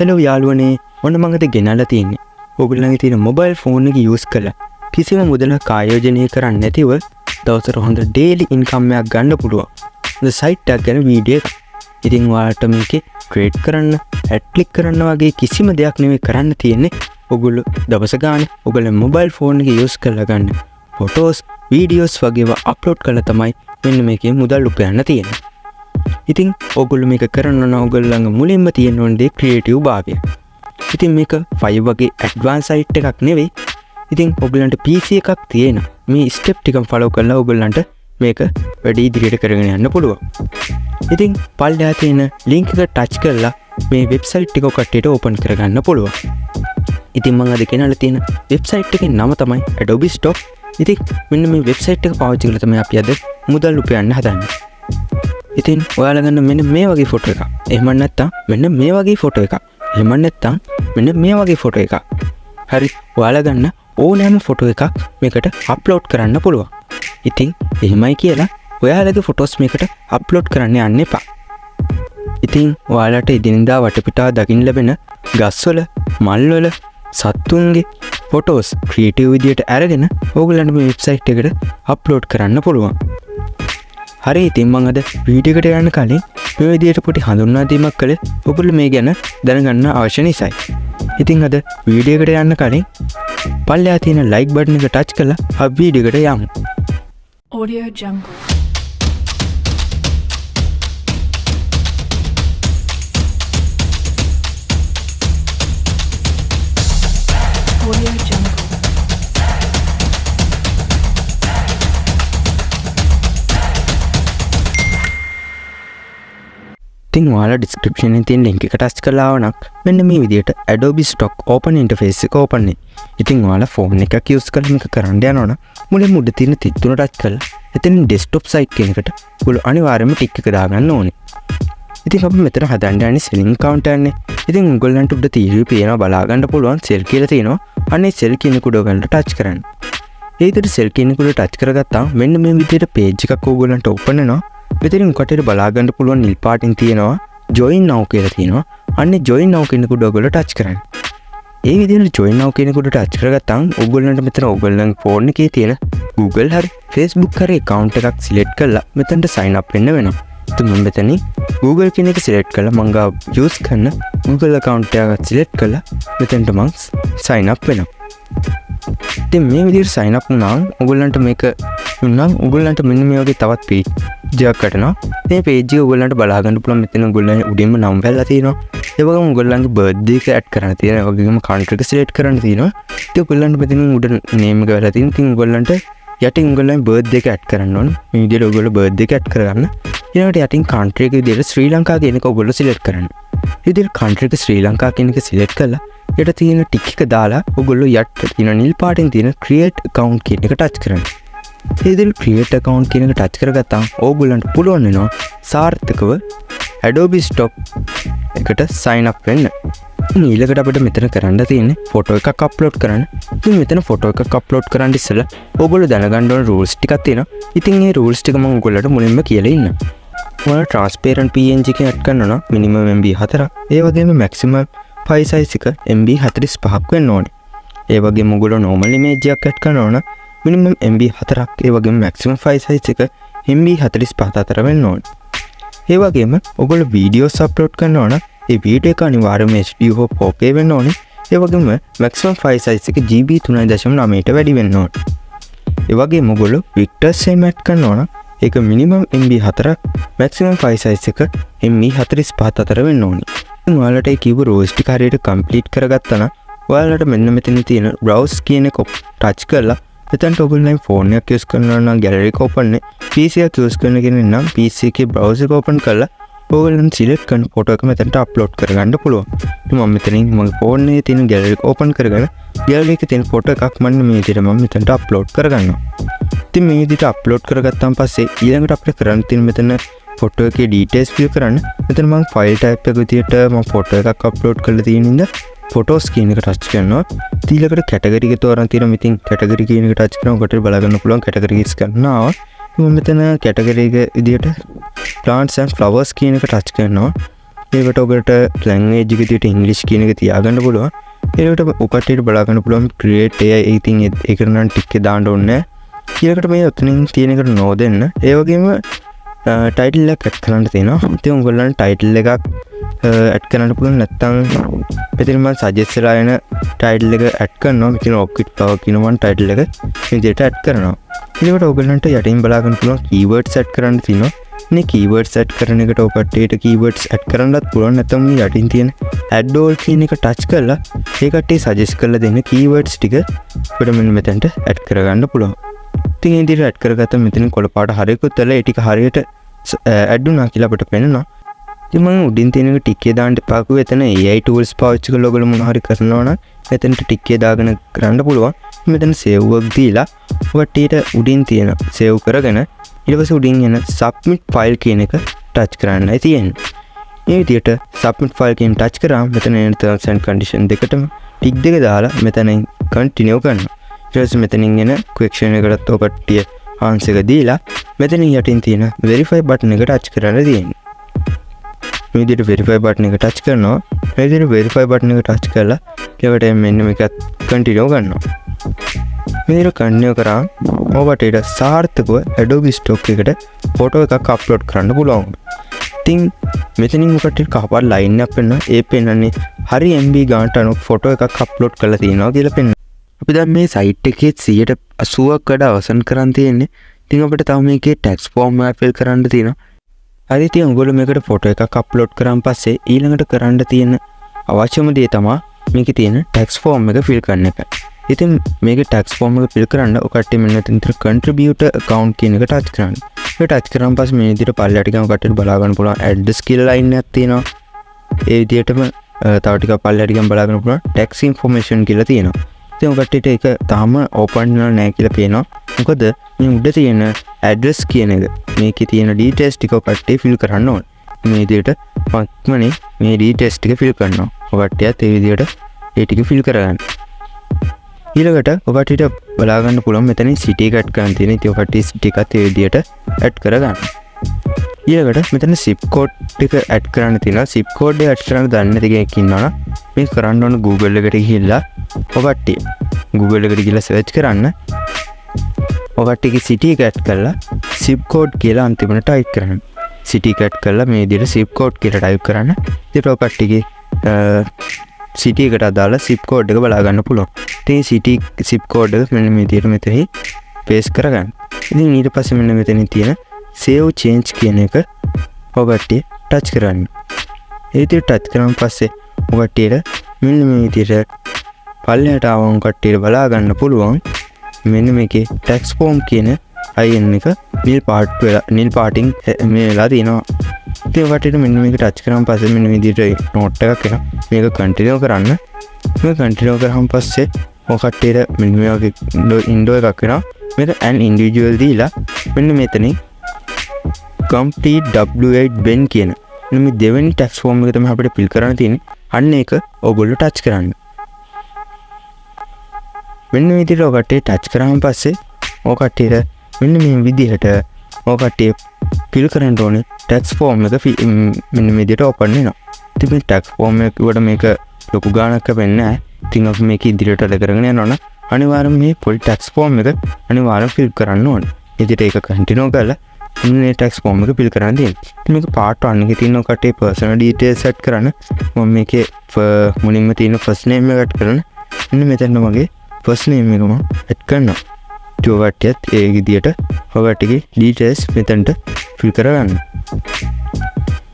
Hello යාළුවනේ ඔන්න මම අද ගෙනල්ලා තියෙන්නේ. ඔයගොල්ලන්ගේ තියෙන මොබයිල් ෆෝන් එක යූස් කරලා කිසිම මුදලක් ආයෝජනය කරන්නේ නැතිව දවසට හොඳ ඩේලි ඉන්කම් එකක් ගන්න පුළුවන්. හොඳ සයිට් එකක් ගැන වීඩියෝ එකක්. ඉතින් ඔයාලට මේකේ ට්‍රේඩ් කරන්න, ඇඩ් ක්ලික් කරන්න වගේ කිසිම දෙයක් නෙවෙයි කරන්න තියෙන්නේ. ඔයගොල්ලෝ දවස ගානේ ඔයගොල්ලෝ මොබයිල් ෆෝන් එක යූස් කරලා ගන්න ෆොටෝස්, වීඩියෝස් වගේව අප්ලෝඩ් කරලා තමයි මෙන්න මේකේ මුදල් උපයන්න තියෙන්නේ. ඉතින් ඔයගොල්ලෝ මේක කරන්න නම් ඔයගොල්ලන්ගේ මුලින්ම තියෙන්න ඕනේ ක්‍රියේටිව් භාවය. ඉතින් මේක 5 වගේ ඇඩ්වාන්ස් සයිට් එකක් නෙවෙයි. ඉතින් ඔයගොල්ලන්ට PC එකක් තියෙන. මේ ස්ටෙප් ටිකම ෆලෝ කරලා ඔයගොල්ලන්ට මේක වැඩි ඉදිරියට කරගෙන යන්න පුළුවන්. ඉතින් පල්ලෙහා තියෙන ලින්ක් එක ටච් කරලා මේ වෙබ්සයිට් එක කට්ටියට ඕපන් කරගන්න පුළුවන්. ඉතින් මම අද ගෙනල්ලා තියෙන වෙබ්සයිට් එකේ නම තමයි Adobe Stock. ඉතින් මෙන්න මේ වෙබ්සයිට් එක පාවිච්චි කරලා තමයි අපි අද මුදල් උපයන්න හදන්නේ. ඉතින් ඔයාලා ගන්න මෙන්න මේ වගේ ෆොටෝ එකක්. එහෙම නැත්නම් මෙන්න මේ වගේ ෆොටෝ එකක්. එහෙම නැත්නම් මෙන්න මේ වගේ ෆොටෝ එකක්. හරි. ඔයාලා ගන්න ඕනෑම ෆොටෝ එකක් මේකට අප්ලෝඩ් කරන්න පුළුවන්. ඉතින් එහෙමයි කියලා ඔයාලගේ ෆොටෝස් මේකට අප්ලෝඩ් කරන්න යන්න එපා. ඉතින් ඔයාලට ඉදිනදා වටපිටාව දකින්න ලැබෙන ගස්වල, මල්වල, සත්තුන්ගේ ෆොටෝස් ක්‍රියේටිව් විදියට අරගෙන ඕගොල්ලන්ට මේ වෙබ්සයිට් එකට අප්ලෝඩ් කරන්න පුළුවන්. හරි. ඉතින් මම අද වීඩියෝ එකට යන්න කලින් මේ විදියට පොඩි හඳුන්වා දීමක් කළේ ඔයගොල්ලෝ මේ ගැන දැනගන්න අවශ්‍ය නිසායි. ඉතින් අද වීඩියෝ එකට යන්න කලින් පල්ලෙහා තියෙන ලයික් බටන් එක ටච් කරලා අපි වීඩියෝ එකට යමු. Audio Jungle. Audio Jungle. ඉතින් ඔයාලා ඩිස්ක්‍රිප්ෂන් එකේ තියෙන ලින්ක් එක ටච් කරලා ආවනම් මෙන්න මේ විදියට Adobe Stock open interface එක open වෙයි. ඉතින් ඔයාලා ෆෝන් එකක් යූස් කරලා මේක කරන්න යනවනම් මුලින්ම උඩ තියෙන තිත් තුන ටච් කරලා එතනින් desktop site කියන එකට ඔයගොල්ලෝ අනිවාර්යයෙන්ම ටික් එක දාගන්න ඕනේ. ඉතින් අපි මෙතන හදන්න යන්නේ selling counter එකනේ. ඉතින් ඔයගොල්ලන්ට උඩ TV පේනවා බලා ගන්න පුළුවන් sell කියලා තියෙනවා. අනේ sell කියන කුඩ ඔයගොල්ලන්ට ටච් කරන්න. ඒ විදිහට sell කියන කුඩ ටච් කරගත්තාම මෙන්න මේ විදිහට page එකක් ඔයගොල්ලන්ට open වෙනවා. මෙතනින් කටට බලා ගන්න පුළුවන් නිල් පාටින් තියෙනවා join now කියලා තියෙනවා. අන්නේ join now කියන කුඩ ඔයගොල්ලෝ ටච් කරන්න. ඒ විදිහට join now කියන කුඩ ටච් කරගත්තාම ඔයගොල්ලන්ට මෙතන ඔයගොල්ලන්ගේ ෆෝන් එකේ තියෙන Google හරි Facebook හරි account එකක් select කරලා මෙතනට sign up වෙන්න වෙනවා. ඉතින් මම මෙතනින් Google කියන එක select කරලා මම ගා use කරන Google account එකක් select කරලා මෙතනට මම sign up වෙනවා. ඉතින් මේ විදිහට sign up වුණාම ඔයගොල්ලන්ට මේක දුන්නාම ඔයගොල්ලන්ට මෙන්න මේ වගේ තවත් page එකක් කටනවා. මේ page එක ඔයගොල්ලන්ට බලා ගන්න පුළුවන්. මෙතන ඔයගොල්ලන්ගේ උඩින්ම නම් වැල්ලා තියෙනවා. ඒ වගේම ඔයගොල්ලන්ගේ birthday එක add කරන්න තියෙනවා. ඒ වගේම country එක select කරන්න තියෙනවා. ඉතින් ඔයගොල්ලන්ට මෙතන උඩ name එක වැල්ලා තියෙනවා. ඉතින් ඔයගොල්ලන්ට යටින් ඔයගොල්ලන්ගේ birthday එක add කරන්න ඕන. මේ විදිහට ඔයගොල්ලෝ birthday එක add කරගන්න. ඊළඟට යටින් country එක විදිහට ශ්‍රී ලංකා කියන එක ඔයගොල්ලෝ select කරන්න. මේ විදිහට country එක ශ්‍රී ලංකා කියන එක select කරලා යට තියෙන ටික් එක දාලා ඔයගොල්ලෝ යට තියෙන නිල් පාටින් තියෙන create account කියන එක touch කරන්න. ඒ විදිහට create account කියන එක touch කරගත්තාම ඕගොල්ලන්ට පුළුවන් වෙනවා සාර්ථකව Adobe Stock එකට sign up වෙන්න. ඊළඟට අපිට මෙතන කරන්න තියෙන්නේ ෆොටෝ එකක් අප්ලෝඩ් කරන්න. ඉතින් මෙතන ෆොටෝ එකක් අප්ලෝඩ් කරන්න ඉස්සෙල්ලා ඕගොල්ලෝ දැනගන්න ඕන rules ටිකක් තියෙනවා. ඉතින් මේ rules ටික මම ඔයගොල්ලන්ට මුලින්ම කියලා ඉන්නම්. ඔයාලා transparent PNG එකක් add කරනවා නම් minimum MB 4ක්. ඒ වගේම maximum file size එක MB 45ක් වෙන්න ඕනේ. ඒ වගේම ඔයගොල්ලෝ normal image එකක් add කරනවා නම් minimum MB 4ක්. ඒ වගේම maximum file size එක MB 45 අතර වෙන්න ඕනේ. ඒ වගේම ඔයගොල්ලෝ videos upload කරනවා නම් ඒ වීඩියෝ එක අනිවාර්යයෙන්ම HD හෝ 4K වෙන්න ඕනේ. ඒ වගේම maximum file size එක GB 3.9ට වැඩි වෙන්න ඕනේ. ඒ වගේම ඔයගොල්ලෝ pictures එහෙම add කරනවා නම් ඒක minimum MB 4ක්, maximum file size එක MB 45 අතර වෙන්න ඕනේ. ඉතින් ඔයාලට ඒ කිව්ව rules ටික හරියට complete කරගත්තා නම් ඔයාලට මෙන්න මෙතන තියෙන browse කියන එක touch කරලා එතනට ඔයගොල්ලෝ ෆෝන් එකක් use කරනවා නම් gallery එක open නේ. PC එකක් use කරන කෙනෙක් නම් PC එකේ browser එක open කරලා ඔයගොල්ලෝ select කරන ෆොටෝ එක මෙතනට upload කරගන්න පුළුවන්. ඉතින් මම මෙතනින් මගේ ෆෝන් එකේ තියෙන gallery එක open කරගෙන gallery එකේ තියෙන ෆොටෝ එකක් මම මේ විදිහට මම මෙතනට upload කරගන්නවා. ඉතින් මේ විදිහට upload කරගත්තාන් පස්සේ ඊළඟට අපිට කරන්න තියෙන මෙතන ෆොටෝ එකේ details view කරන්න. මෙතන මම file type එක විදිහට මම ෆොටෝ එකක් upload කරලා තියෙන ඉඳ photos කියන එක touch කරනවා. ඊළඟට category එක තෝරන් තියෙනවා. ඉතින් category කියන එක touch කරනකොට ඔකට බලා ගන්න පුළුවන් categories ගන්නවා. මම මෙතන category එක විදිහට plants and flowers කියන එක touch කරනවා. ඒකට ඔබට ලැන්ග්වේජ් එක විදියට ඉංග්‍රීසි කියන එක තියාගන්න පුළුවන්. ඒකට ඔකටට බලා ගන්න පුළුවන් ක්‍රියේට් AI. ඉතින් ඒකට නම් ටික් එක දාන්න ඕනේ නැහැ. ඊළඟට මේ ඔතනින් තියෙන එකට නෝ දෙන්න. ඒ වගේම ටයිටල් එකක් ඇඩ් කරන්න තියෙනවා. ඉතින් උගලන්ට ටයිටල් එකක් ඇඩ් කරන්න පුළුවන්. නැත්නම් මෙතන මම සජෙස්ට් කරලා එන ටයිටල් එක ඇඩ් කරනවා. මෙතන ඔක්කිට් පවර් කියන මම ටයිටල් එක මේ විදිහට ඇඩ් කරනවා. ඊළඟට ඔයගලන්ට යටින් බලා ගන්න පුළුවන් කීවර්ඩ්ස් ඇඩ් කරන්න තියෙනවා. මේ කීවර්ඩ්ස් ඇඩ් කරන එකට ඔකට්ටියට කීවර්ඩ්ස් ඇඩ් කරන්නත් පුළුවන්. නැත්නම් මේ යටින් තියෙන ඇඩ් ඕල් කියන එක ටච් කරලා ඒ කට්ටිය සජෙස්ට් කරලා දෙන කීවර්ඩ්ස් ටික අපිට මෙන්න මෙතනට ඇඩ් කරගන්න පුළුවන්. ඉතින් මේ විදිහට ඇඩ් කරගත්ත මෙතන කොළ පාට හරියකුත් තල ඒ ටික හරියට ඇඩ් වුණා කියලා අපිට පේනවා. ඉතින් මම උඩින් තියෙන එක ටික් එක දාන්න එපාකෝ. එතන AI tools පාවිච්චි කරලා ඔයගොල්ලෝ මොනවා හරි කරනවා නම් එතනට ටික් එක දාගෙන කරන්න පුළුවන්. මෙතන save work දීලා ඔකට්ටියට උඩින් තියෙන save කරගෙන ඊට පස්සේ උඩින් එන submit file කියන එක ටච් කරන්නයි තියෙන්නේ. මේ විදිහට submit file කියන ටච් කරාම මෙතන එන terms and condition දෙකටම ටික් දෙක දාලා මෙතනින් continue කරනවා. ඊට පස්සේ මෙතනින් එන question එකකට ඔකට්ටිය answer එක දීලා මෙතනින් යටින් තියෙන verify button එක ටච් කරලා තියෙන්නේ. මේ විදිහට verify button එක ටච් කරනවා. මේ විදිහට verify button එක ටච් කරලා ඊළඟට මෙන්න මේකත් continue කරනවා. මේ විදිහට continue කරාම ඔබට ඊට සාර්ථකව Adobe Stock එකට ෆොටෝ එකක් අප්ලෝඩ් කරන්න පුළුවන්. ඉතින් මෙතනින් ඔකට කහපාට ලයින් එකක් වෙනවා. ඒ පෙන්නන්නේ හරි MB ගානට අනුව ෆොටෝ එකක් අප්ලෝඩ් කරලා තියෙනවා කියලා පෙන්නනවා. අපි දැන් මේ සයිට් එකේ 80%ක් වඩා අවසන් කරන් තියෙන්නේ. ඉතින් අපිට තව මේකේ ටැක්ස් ෆෝම් එක ෆිල් කරන්න තියෙනවා. හරි ඉතින් ඔයගොල්ලෝ මේකට ෆොටෝ එකක් අප්ලෝඩ් කරාන් පස්සේ ඊළඟට කරන්න තියෙන අවශ්‍යම දේ තමයි මේකේ තියෙන ටැක්ස් ෆෝම් එක ෆිල් කරන එක. ඉතින් මේකේ ටැක්ස් ෆෝම් එක ෆිල් කරන්න ඔකට මෙන්න මෙතන contributor account කියන එක ටච් කරන්න. ඒක ටච් කරාන් පස්සේ මේ විදිහට පල්ලයට ගියාම ඔකට බලා ගන්න පුළුවන් address කියලා ලයින් එකක් තියෙනවා. ඒ විදිහටම තව ටිකක් පල්ලයට ගියාම බලා ගන්න පුළුවන් tax information කියලා තියෙනවා. ඉතින් ඔකටට ඒක තාම ඕපන් වෙලා නැහැ කියලා පේනවා. මොකද මේ උඩ තියෙන ඇඩ්‍රස් කියන එක මේකේ තියෙන ඩීටේල්ස් ටික ඔකටට ෆිල් කරන්න ඕනේ. මේ විදිහට මක්මනේ මේ ඩීටේල්ස් ටික ෆිල් කරනවා. ඔකටට ඒ විදිහට ඒ ටික ෆිල් කරගන්න. ඊළඟට ඔකටට බලා ගන්න පුළුවන් මෙතනින් සිටි එක ඇඩ් කරන්න තියෙන. ඉතින් ඔකට සිටි එකත් ඒ විදිහට ඇඩ් කරගන්න. ඊළඟට මෙතන zip code ටික ඇඩ් කරන්න තියෙනවා. zip code එක ඇඩ් කරන්න දන්නේ නැති කෙනෙක් ඉන්නවා නම් මේ කරන්න ඕන Google එකට ගිහිල්ලා ඔකට්ටිය Google එකට ගිහිල්ලා සර්ච් කරන්න. ඔකට්ටියගේ සිටි එක ඇඩ් කරලා zip code කියලා අන්තිමට ටයිප් කරන්න. සිටි එක ඇඩ් කරලා මේ විදිහට zip code කියලා ටයිප් කරන්න. ඊට ඔකට්ටියගේ සිටි එකට අදාළ zip code එක බලා ගන්න පුළුවන්. ඉතින් සිටි zip code එක මෙන්න මේ විදිහට මෙතෙහි paste කරගන්න. ඉතින් ඊට පස්සේ මෙන්න මෙතනින් තියෙන save change කියන එක ඔකට්ටිය ටච් කරන්න. ඒ විදිහට ටච් කරාන් පස්සේ ඔකට්ටියට මෙන්න මේ විදිහට පල්ලයට ආවම කට්ටියට බලා ගන්න පුළුවන් මෙන්න මේකේ tax form කියන අයින් එක නිල් පාටින් මේ වෙලා තියෙනවා. ඉතින් ඔකට්ටියට මෙන්න මේක ටච් කරාන් පස්සේ මෙන්න මේ විදිහට නෝට් එකක් එනවා. මේක continue කරන්න. මේක continue කරාන් පස්සේ ඔකට්ටියට මෙන්න මේ වගේ ඉන්ඩෝ එකක් එනවා. මේක an individual දීලා මෙන්න මෙතනින් complete W8 Ben කියන මේ දෙවෙනි tax form එක තමයි අපිට fill කරන්න තියෙන්නේ. අන්න ඒක ඔයගොල්ලෝ ටච් කරන්න. මෙන්න මේ විදිහට ඔකට ටච් කරාම පස්සේ ඔකටට මෙන්න මේ විදිහට ඔකට fill කරන්න ඕනේ tax form එක මෙන්න මේ විදිහට open වෙනවා. ඉතින් මේ tax form එක උඩ මේක ලොකු ගාණක් වෙන්නේ නැහැ. ඉතින් අපි මේක ඉදිරියට කරගෙන යනවා නම් අනිවාර්යෙන් මේ full tax form එක අනිවාර්යෙන් fill කරන්න ඕනේ. ඉතින් ඒක continue කරලා මේ tax form එක fill කරන්න තියෙනවා. ඉතින් මේක part 1 එකේ තියෙන ඔකට personal details set කරන්න මම මේකේ මුලින්ම තියෙන first name එක add කරන මෙන්න මෙතන මගේ first name එක මම add කරනවා. ඔකටත් ඒ විදිහට ඔකටගේ details මෙතනට fill කරගන්න.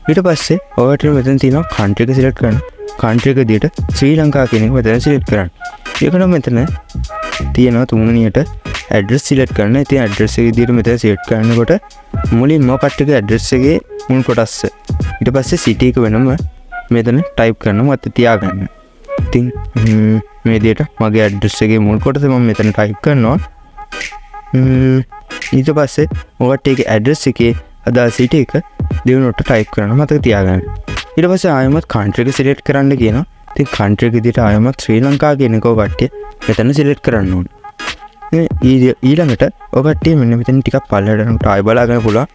ඊට පස්සේ ඔකට මෙතන තියෙනවා country එක select කරන්න. country එක විදිහට ශ්‍රී ලංකා කියන එක මෙතන select කරන්න. ඒකනම් මෙතන තියෙනවා තුන්වෙනියට address select කරන්න. ඉතින් address එක විදිහට මෙතන select කරනකොට මුලින්ම ඔකටගේ address එකේ මුල් කොටස ඊට පස්සේ city එක වෙනම මෙතන type කරනවා මත තියාගන්න. ඉතින් මේ විදිහට මගේ address එකේ මුල් කොටස මම මෙතන type කරනවා. ඊට පස්සේ ඔකට ඒකේ address එකේ අදාළ city එක දෙවෙනිවට type කරනවා මතක තියාගන්න. ඊට පස්සේ ආයෙමත් country එක select කරන්න කියනවා. ඉතින් country එක විදිහට ආයෙමත් ශ්‍රී ලංකා කියන එක ඔකට මෙතන select කරන්න ඕනේ. ඊළඟට ඔකට මෙන්න මෙතන ටිකක් පල්ලයට යනකොට ආයෙ බලා ගන්න පුළුවන්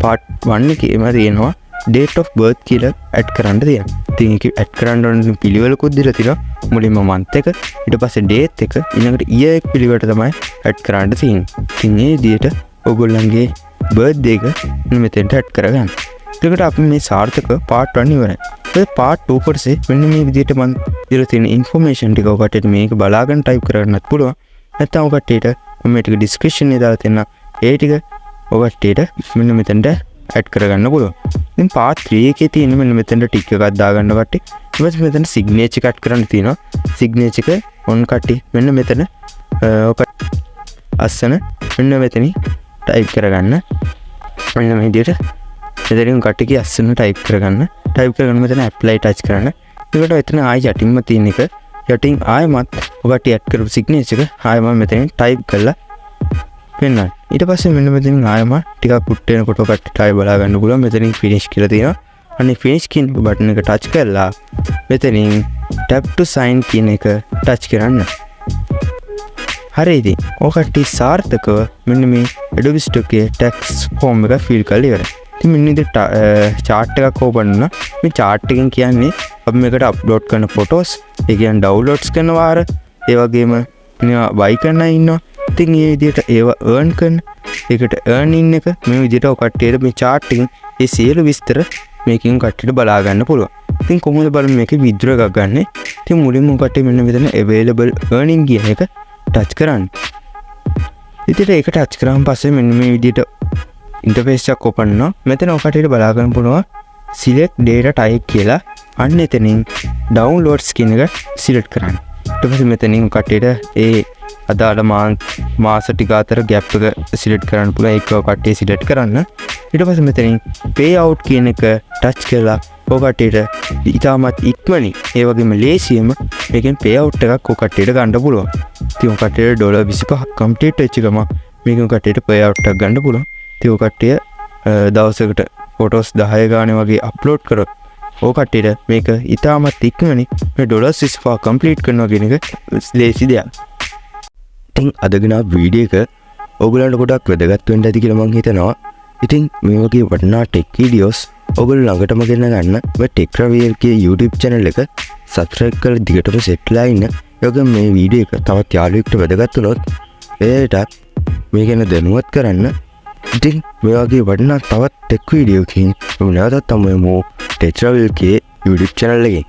part 1 එකේම තියෙනවා date of birth කියලා ඇඩ් කරන්න තියෙනවා. ඉතින් ඒක ඇඩ් කරන්න ඕන පිළිවෙලකුත් දීලා තියෙනවා. මුලින්ම month එක, ඊට පස්සේ date එක, ඊළඟට year එක පිළිවෙලට තමයි ඇඩ් කරන්න තියෙන්නේ. ඉතින් මේ විදිහට ඔයගොල්ලන්ගේ birthday එක මෙතෙන්ට ඇඩ් කරගන්න. ඊළඟට අපි මේ සාර්ථක part 1 ඉවරයි. ඊට part 2 කොටසේ මෙන්න මේ විදිහට මම දීලා තියෙන information ටික ඔකට මේක බලාගෙන type කරගන්නත් පුළුවන්. නැත්නම් ඔකට මම ටික description එකේ දාලා තියෙනවා. ඒ ටික ඔකට මෙන්න මෙතෙන්ට ඇඩ් කරගන්න පුළුවන්. ඉතින් part 3 එකේ තියෙන මෙන්න මෙතෙන්ට ටික් එකක් දාගන්න කට්ටිය. ඊට පස්සේ මෙතන signature එකක් කරන්න තියෙනවා. signature එක on කට්ටිය මෙන්න මෙතන ඔක අස්සන මෙන්න මෙතනින් type කරගන්න. මෙන්න මේ විදිහට මෙතනින් කට්ටිය අස්සන type කරගන්න. type කරගෙන මෙතන apply touch කරන්න. ඊට එතන ආයි යටින්ම තියෙන එක යටින් ආයමත් ඔකට ඇඩ් කරපු signature එක ආයම මෙතනින් type කරලා පෙන්නන්න. ඊට පස්සේ මෙන්න මෙතනින් ආයම ටිකක් පුට් වෙනකොට ඔකට try බලා ගන්න පුළුවන්. මෙතනින් finish කියලා තියෙනවා. අනේ finish කියන බටන් එක touch කරලා මෙතනින් tap to sign කියන එක touch කරන්න. හරි ඉතින් ඔකට සාර්ථකව මෙන්න මේ Adobe Stock එකේ text form එක fill කරලා ඉවරයි. ඉතින් මෙන්න ඉතින් chart එකක් open වුණා. මේ chart එකෙන් කියන්නේ අපි මේකට upload කරන photos, ඒ කියන්නේ downloads කරන වාර, ඒ වගේම මේවා buy කරන අය ඉන්නවා. ඉතින් මේ විදිහට ඒවා earn කරන, ඒකට earning එක මේ විදිහට ඔකට්ටියට මේ chart එකෙන් ඒ සියලු විස්තර මේකෙන් කට්ටියට බලා ගන්න පුළුවන්. ඉතින් කොහොමද බලමු මේකේ withdraw එකක් ගන්න. ඉතින් මුලින්ම කට්ටිය මෙන්න මෙතන available earning කියන එක touch කරන්න. ඉතින් ඒක touch කරාන් පස්සේ මෙන්න මේ විදිහට interface එකක් open වෙනවා. මෙතන ඔකට්ටියට බලා ගන්න පුළුවන් select data type කියලා. අන්න එතනින් downloads කියන එක select කරන්න. ඊට පස්සේ මෙතනින් කට්ටියට ඒ අදාළ මාස ටික අතර gap එක select කරන්න පුළුවන්. ඒක කට්ටිය select කරන්න. ඊට පස්සේ මෙතනින් pay out කියන එක touch කරලා ඔකට්ටියට ඊටමත් ඉක්මනින් ඒ වගේම ලේසියෙම මේකෙන් pay out එකක් ඔකට්ටියට ගන්න පුළුවන්. ඉතින් ඔකට්ටියට $25 complete වෙච්ච ගමන් මේකෙන් ඔකට්ටියට pay out එකක් ගන්න පුළුවන්. ඉතින් ඔකට්ටිය දවසකට photos 10 ගානේ වගේ upload කරොත් ඔකට්ටියට මේක ඊටමත් ඉක්මනින් මේ $25 complete කරනවා කියන එක ලේසි දෙයක්. ඉතින් අද ගෙන වීඩියෝ එක ඔයගලන්ට ගොඩක් වැදගත් වෙන්න ඇති කියලා මම හිතනවා. ඉතින් මේ වගේ වටිනා ටෙක් වීඩියෝස් ඔයගොල්ලෝ ළඟටම ගෙන ගන්න මේ ටෙක් රවියල් ගේ YouTube channel එක subscribe කරලා දිගටම සෙට්ලා ඉන්න. ඒගොල්ලෝ මේ වීඩියෝ එක තවත් යාළුවෙක්ට වැදගත් වුණොත් එයාට මේ ගැන දැනුවත් කරන්න. ඉතින් මේ වගේ වටිනා තවත් ටෙක් වීඩියෝ කින් ඔයාලට තමයි ටෙක් රවියල් ගේ YouTube channel එකේ